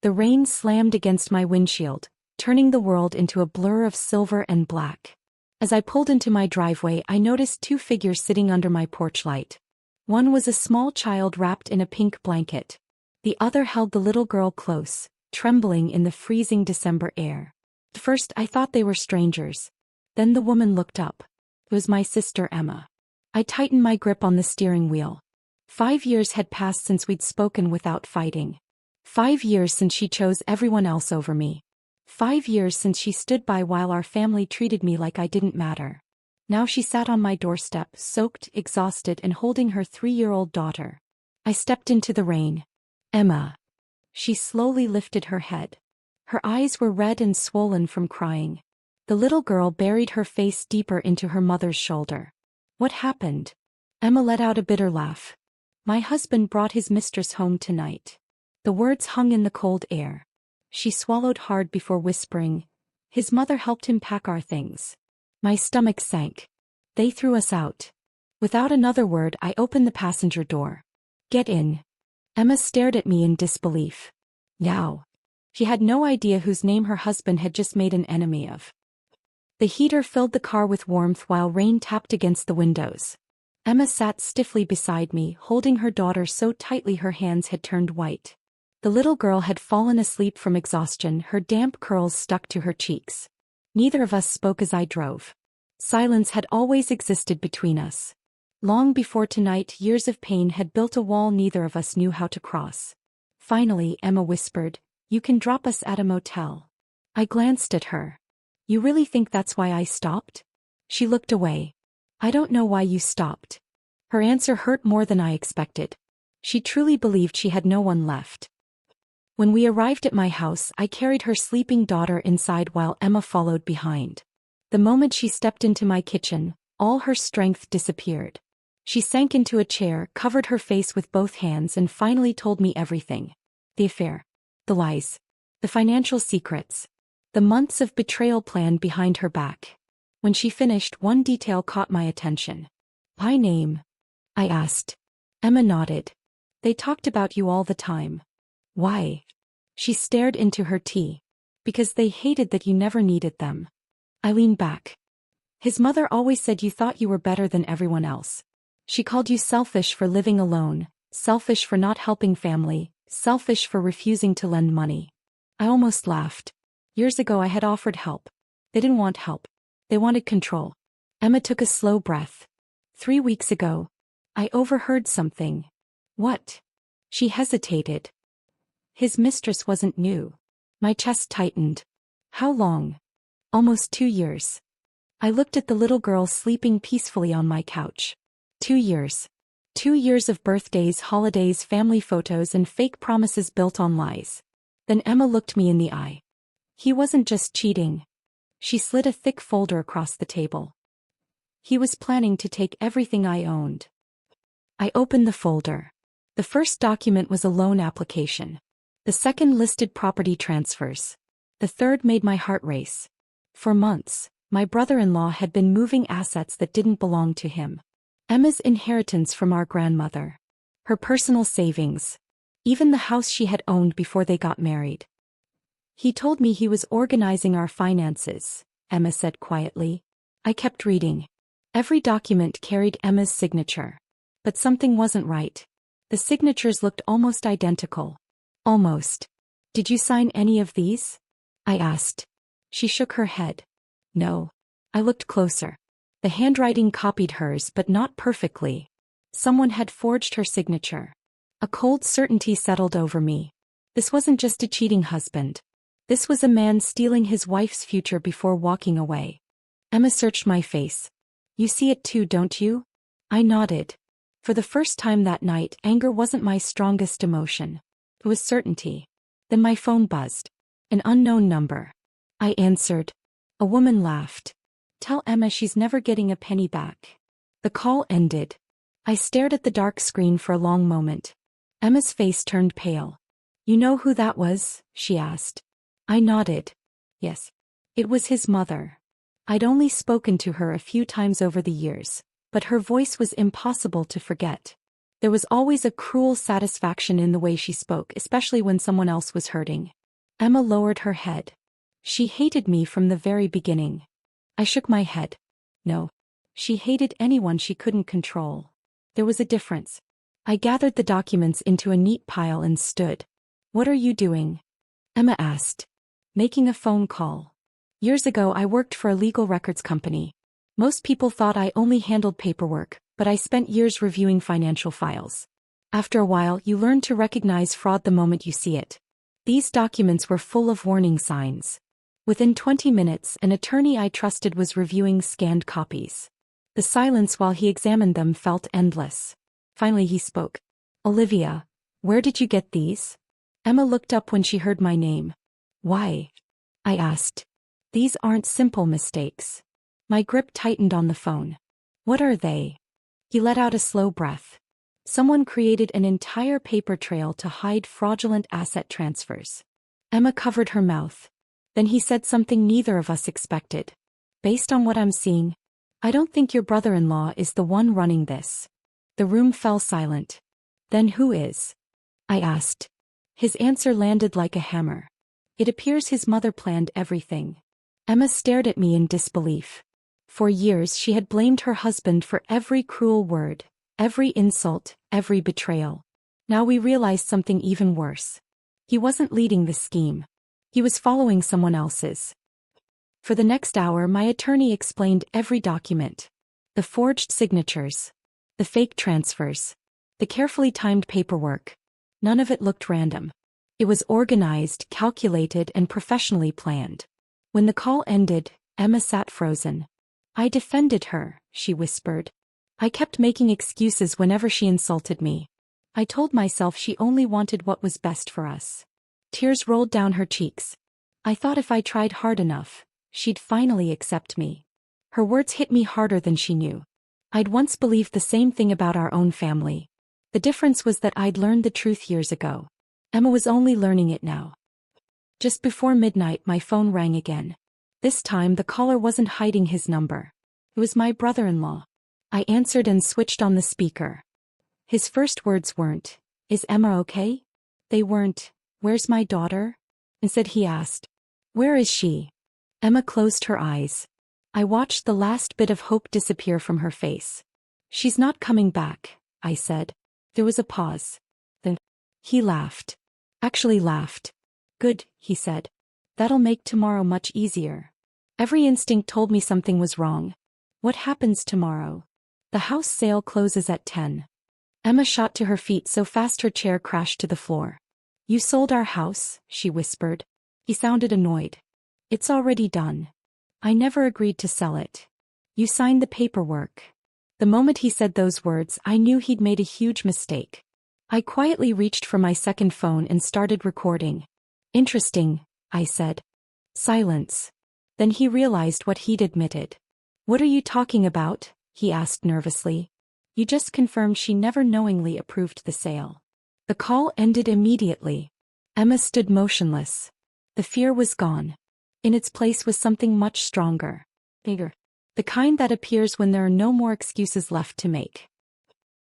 The rain slammed against my windshield, turning the world into a blur of silver and black. As I pulled into my driveway, I noticed two figures sitting under my porch light. One was a small child wrapped in a pink blanket. The other held the little girl close, trembling in the freezing December air. At first I thought they were strangers. Then the woman looked up. It was my sister Emma. I tightened my grip on the steering wheel. 5 years had passed since we'd spoken without fighting. 5 years since she chose everyone else over me. 5 years since she stood by while our family treated me like I didn't matter. Now she sat on my doorstep, soaked, exhausted, and holding her 3-year-old daughter. I stepped into the rain. Emma. She slowly lifted her head. Her eyes were red and swollen from crying. The little girl buried her face deeper into her mother's shoulder. What happened? Emma let out a bitter laugh. My husband brought his mistress home tonight. The words hung in the cold air. She swallowed hard before whispering, his mother helped him pack our things. My stomach sank. They threw us out. Without another word, I opened the passenger door. Get in. Emma stared at me in disbelief. Now. She had no idea whose name her husband had just made an enemy of. The heater filled the car with warmth while rain tapped against the windows. Emma sat stiffly beside me, holding her daughter so tightly her hands had turned white. The little girl had fallen asleep from exhaustion, her damp curls stuck to her cheeks. Neither of us spoke as I drove. Silence had always existed between us. Long before tonight, years of pain had built a wall neither of us knew how to cross. Finally, Emma whispered, "You can drop us at a motel." I glanced at her. "You really think that's why I stopped?" She looked away. "I don't know why you stopped." Her answer hurt more than I expected. She truly believed she had no one left. When we arrived at my house, I carried her sleeping daughter inside while Emma followed behind. The moment she stepped into my kitchen, all her strength disappeared. She sank into a chair, covered her face with both hands, and finally told me everything. The affair. The lies. The financial secrets. The months of betrayal planned behind her back. When she finished, one detail caught my attention. "My name?" I asked. Emma nodded. "They talked about you all the time." "Why?" She stared into her tea. "Because they hated that you never needed them." I leaned back. "His mother always said you thought you were better than everyone else. She called you selfish for living alone, selfish for not helping family, selfish for refusing to lend money." I almost laughed. Years ago I had offered help. They didn't want help. They wanted control. Emma took a slow breath. 3 weeks ago, I overheard something. What? She hesitated. His mistress wasn't new. My chest tightened. How long? Almost 2 years. I looked at the little girl sleeping peacefully on my couch. 2 years. 2 years of birthdays, holidays, family photos, and fake promises built on lies. Then Emma looked me in the eye. He wasn't just cheating. She slid a thick folder across the table. He was planning to take everything I owned. I opened the folder. The first document was a loan application. The second listed property transfers. The third made my heart race. For months, my brother-in-law had been moving assets that didn't belong to him. Emma's inheritance from our grandmother. Her personal savings. Even the house she had owned before they got married. "He told me he was organizing our finances," Emma said quietly. I kept reading. Every document carried Emma's signature. But something wasn't right. The signatures looked almost identical. Almost. "Did you sign any of these?" I asked. She shook her head. "No." I looked closer. The handwriting copied hers, but not perfectly. Someone had forged her signature. A cold certainty settled over me. This wasn't just a cheating husband. This was a man stealing his wife's future before walking away. Emma searched my face. "You see it too, don't you?" I nodded. For the first time that night, anger wasn't my strongest emotion. It was certainty. Then my phone buzzed. An unknown number. I answered. A woman laughed. "Tell Emma she's never getting a penny back." The call ended. I stared at the dark screen for a long moment. Emma's face turned pale. "You know who that was?" she asked. I nodded. Yes. It was his mother. I'd only spoken to her a few times over the years, but her voice was impossible to forget. There was always a cruel satisfaction in the way she spoke, especially when someone else was hurting. Emma lowered her head. She hated me from the very beginning. I shook my head. No. She hated anyone she couldn't control. There was a difference. I gathered the documents into a neat pile and stood. What are you doing? Emma asked. Making a phone call. Years ago I worked for a legal records company. Most people thought I only handled paperwork, but I spent years reviewing financial files. After a while, you learn to recognize fraud the moment you see it. These documents were full of warning signs. Within 20 minutes, an attorney I trusted was reviewing scanned copies. The silence while he examined them felt endless. Finally he spoke. Olivia, where did you get these? Emma looked up when she heard my name. Why? I asked. These aren't simple mistakes. My grip tightened on the phone. What are they? He let out a slow breath. Someone created an entire paper trail to hide fraudulent asset transfers. Emma covered her mouth. Then he said something neither of us expected. Based on what I'm seeing, I don't think your brother-in-law is the one running this. The room fell silent. Then who is? I asked. His answer landed like a hammer. It appears his mother planned everything. Emma stared at me in disbelief. For years she had blamed her husband for every cruel word, every insult, every betrayal. Now we realized something even worse. He wasn't leading the scheme. He was following someone else's. For the next hour my attorney explained every document. The forged signatures. The fake transfers. The carefully timed paperwork. None of it looked random. It was organized, calculated, and professionally planned. When the call ended, Emma sat frozen. I defended her, she whispered. I kept making excuses whenever she insulted me. I told myself she only wanted what was best for us. Tears rolled down her cheeks. I thought if I tried hard enough, she'd finally accept me. Her words hit me harder than she knew. I'd once believed the same thing about our own family. The difference was that I'd learned the truth years ago. Emma was only learning it now. Just before midnight my phone rang again. This time the caller wasn't hiding his number. It was my brother-in-law. I answered and switched on the speaker. His first words weren't, "Is Emma okay?" They weren't, "Where's my daughter?" Instead he asked, "Where is she?" Emma closed her eyes. I watched the last bit of hope disappear from her face. "She's not coming back," I said. There was a pause. Then he laughed. Actually laughed. "Good," he said. "That'll make tomorrow much easier." Every instinct told me something was wrong. What happens tomorrow? The house sale closes at 10. Emma shot to her feet so fast her chair crashed to the floor. "You sold our house," she whispered. He sounded annoyed. "It's already done. I never agreed to sell it. You signed the paperwork." The moment he said those words, I knew he'd made a huge mistake. I quietly reached for my second phone and started recording. "Interesting," I said. Silence. Then he realized what he'd admitted. "What are you talking about?" he asked nervously. "You just confirmed she never knowingly approved the sale." The call ended immediately. Emma stood motionless. The fear was gone. In its place was something much stronger. Bigger. The kind that appears when there are no more excuses left to make.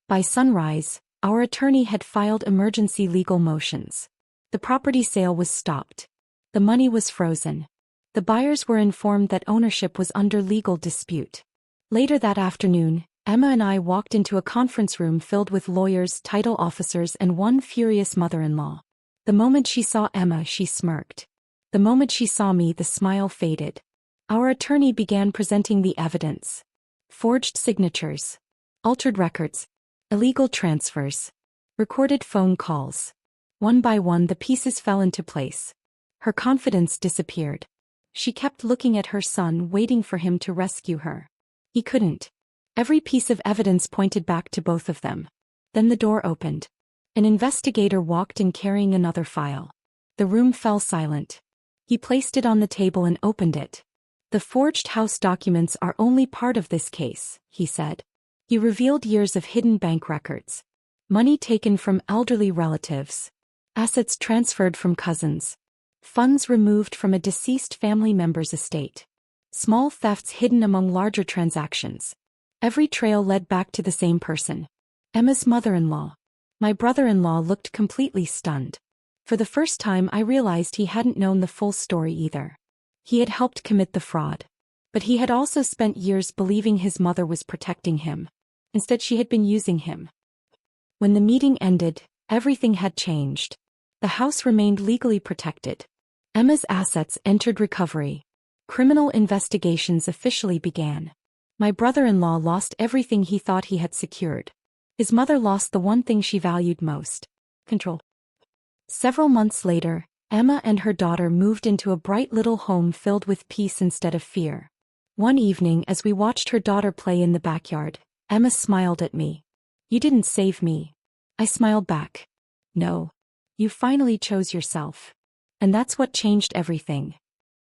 By sunrise, our attorney had filed emergency legal motions. The property sale was stopped. The money was frozen. The buyers were informed that ownership was under legal dispute. Later that afternoon, Emma and I walked into a conference room filled with lawyers, title officers, and one furious mother-in-law. The moment she saw Emma, she smirked. The moment she saw me, the smile faded. Our attorney began presenting the evidence. Forged signatures. Altered records. Illegal transfers. Recorded phone calls. One by one the pieces fell into place. Her confidence disappeared. She kept looking at her son, waiting for him to rescue her. He couldn't. Every piece of evidence pointed back to both of them. Then the door opened. An investigator walked in carrying another file. The room fell silent. He placed it on the table and opened it. "The forged house documents are only part of this case," he said. He revealed years of hidden bank records. Money taken from elderly relatives. Assets transferred from cousins. Funds removed from a deceased family member's estate. Small thefts hidden among larger transactions. Every trail led back to the same person. Emma's mother-in-law. My brother-in-law looked completely stunned. For the first time I realized he hadn't known the full story either. He had helped commit the fraud. But he had also spent years believing his mother was protecting him. Instead, she had been using him. When the meeting ended, everything had changed. The house remained legally protected. Emma's assets entered recovery. Criminal investigations officially began. My brother-in-law lost everything he thought he had secured. His mother lost the one thing she valued most: control. Several months later, Emma and her daughter moved into a bright little home filled with peace instead of fear. One evening, as we watched her daughter play in the backyard, Emma smiled at me. "You didn't save me." I smiled back. "No. You finally chose yourself. And that's what changed everything."